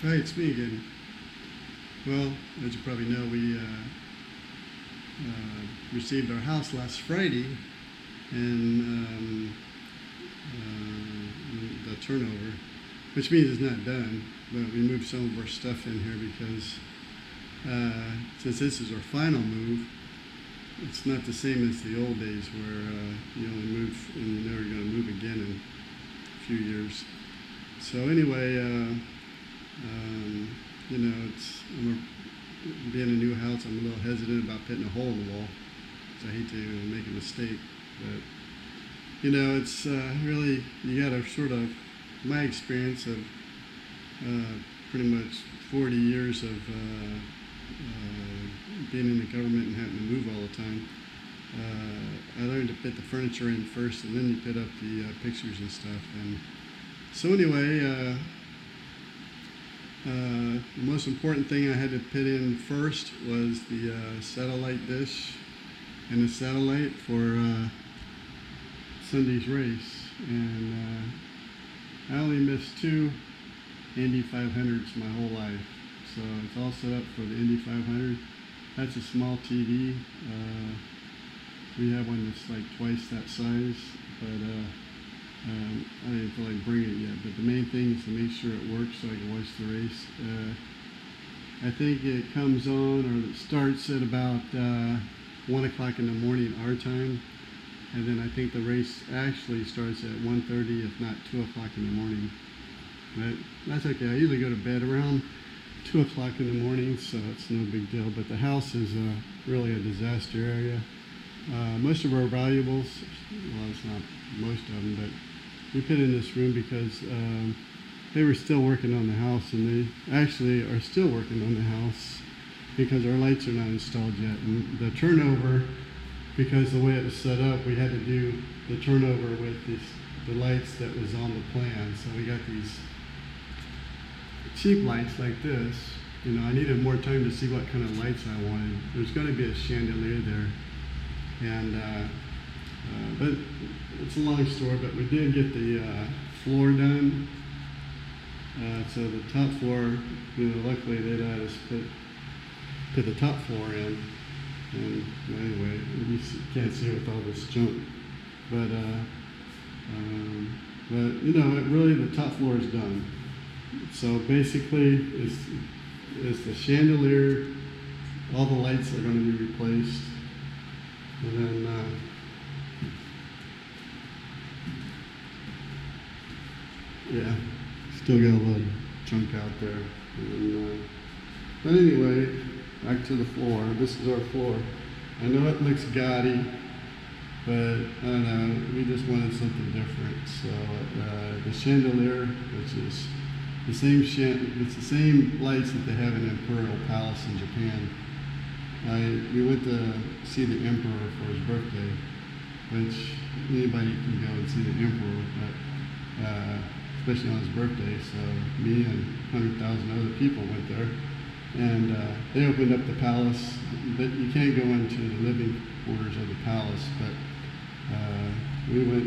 Hi, it's me again. Well, as you probably know, we received our house last Friday, and the turnover, which means it's not done, but we moved some of our stuff in here because since this is our final move, it's not the same as the old days where you only move and you're never going to move again in a few years. So anyway, being a new house, I'm a little hesitant about putting a hole in the wall. So I hate to make a mistake, but it's really, you got to sort of, my experience of pretty much 40 years of being in the government and having to move all the time. I learned to put the furniture in first, and then you put up the pictures and stuff. And so anyway, the most important thing I had to put in first was the satellite dish and the satellite for Sunday's race. And I only missed 2 Indy 500s my whole life. So it's all set up for the Indy 500. That's a small TV. We have one that's like twice that size, but I didn't feel like bringing it yet. But the main thing is to make sure it works so I can watch the race. I think it comes on, or it starts at about 1 o'clock in the morning our time. And then I think the race actually starts at 1:30, if not 2 o'clock in the morning. But that's okay. I usually go to bed around 2 o'clock in the morning, so it's no big deal. But the house is really a disaster area. Most of our valuables, well, it's not most of them, but we put in this room because they were still working on the house, and they actually are still working on the house because our lights are not installed yet. And the turnover, because the way it was set up, we had to do the turnover with the lights that was on the plan. So we got these cheap lights like this. I needed more time to see what kind of lights I wanted. There's going to be a chandelier there, and but it's a long story. But we did get the floor done. So the top floor, luckily they let us put the top floor in. And anyway, you can't see it with all this junk, but really the top floor is done. So basically, it's the chandelier. All the lights are going to be replaced, and then still got a lot of junk out there. And, but anyway, back to the floor. This is our floor. I know it looks gaudy, but I don't know. We just wanted something different. So the chandelier, which is the same it's the same lights that they have in Imperial Palace in Japan. We went to see the Emperor for his birthday, which anybody can go and see the Emperor, but especially on his birthday. So me and 100,000 other people went there. And they opened up the palace, but you can't go into the living quarters of the palace. But we went.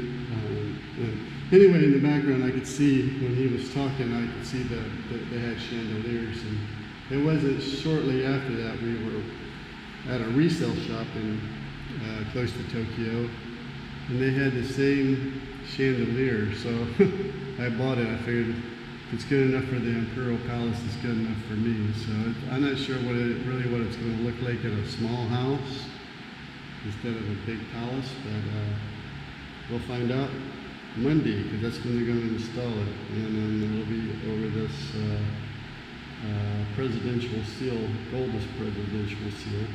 Anyway, in the background, I could see when he was talking, I could see that they had chandeliers. And it wasn't shortly after that we were at a resale shop in close to Tokyo, and they had the same chandelier. So I bought it. I figured, if it's good enough for the Imperial Palace, it's good enough for me. So I'm not sure what it's going to look like in a small house instead of a big palace, but we'll find out Monday, because that's when they're going to install it, and then it'll be over this presidential seal, Golda's presidential seal.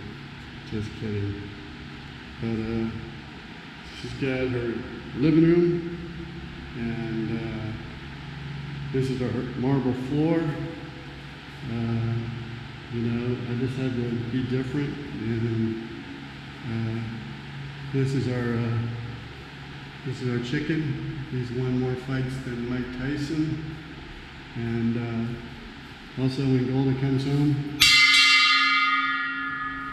Just kidding. But she's got her living room, and this is our marble floor. I just had to be different. And this is our chicken. He's won more fights than Mike Tyson. And also when Golda comes home,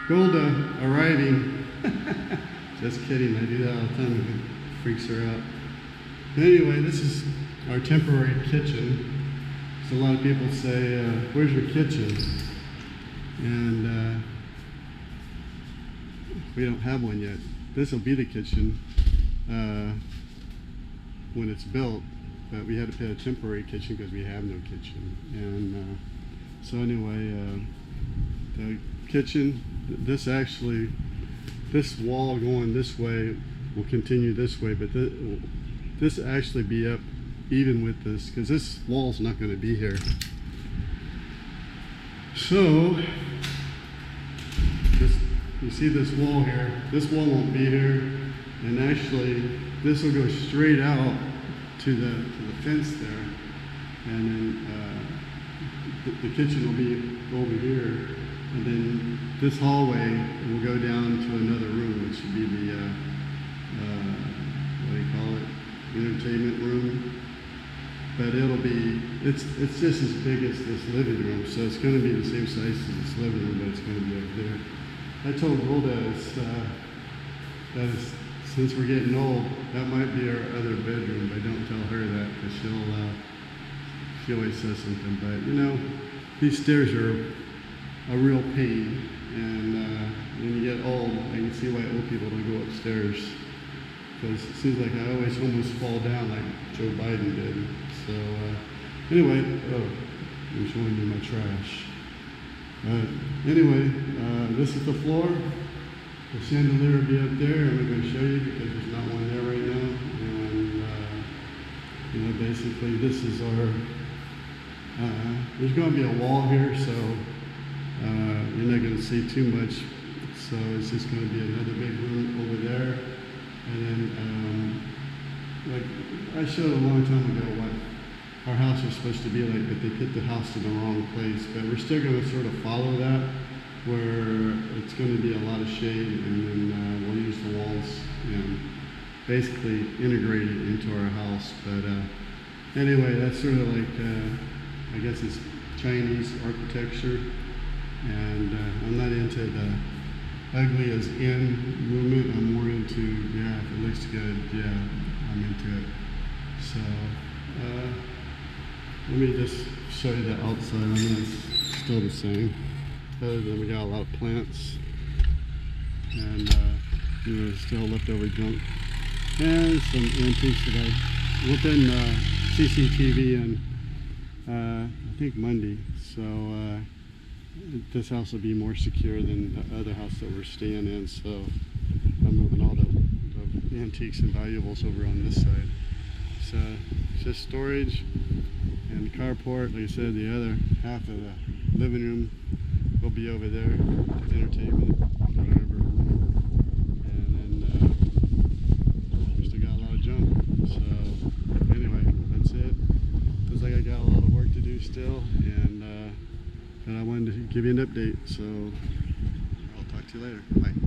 Golda arriving. Just kidding. I do that all the time. It freaks her out. Anyway, this is our temporary kitchen. So a lot of people say, where's your kitchen? And we don't have one yet. This will be the kitchen when it's built, but we had to put a temporary kitchen because we have no kitchen. And so anyway, the kitchen, this wall going this way will continue this way, but this actually be up even with this, because this wall's not going to be here. So you see this wall here, this wall won't be here, and actually this will go straight out to the fence there, and then the kitchen will be over here, and then this hallway will go down to another room, which should be the what do you call it, entertainment room. But it's just as big as this living room, so it's going to be the same size as this living room, but it's going to be over there. I told Golda that since we're getting old, that might be our other bedroom, but don't tell her that, because she always says something. But you know, these stairs are a real pain, and when you get old, I can see why old people don't go upstairs, because it seems like I always almost fall down like Joe Biden did. So anyway, I'm showing you my trash. Anyway, this is the floor. The chandelier will be up there. I'm going to show you because there's not one there right now. And you know, basically, this is our. There's going to be a wall here, so you're not going to see too much. So it's just going to be another big room over there. And then, like I showed a long time ago what our house was supposed to be like, but they put the house in the wrong place. But we're still going to sort of follow that, where it's going to be a lot of shade, and then we'll use the walls and basically integrate it into our house. But anyway, that's sort of like, I guess it's Chinese architecture, and I'm not into the ugly as in movement. I'm more into, yeah, if it looks good, yeah, I'm into it. So let me just show you the outside. I mean, it's still the same, other than we got a lot of plants and you know, still leftover junk and some antiques that I went in CCTV and I think Monday. So this house will be more secure than the other house that we're staying in, so I'm moving all the antiques and valuables over on this side. So it's just storage and the carport. Like I said, the other half of the living room will be over there, entertainment, whatever. And then we still got a lot of junk. So anyway, that's it. Looks like I got a lot of work to do still, and I wanted to give you an update, so I'll talk to you later. Bye.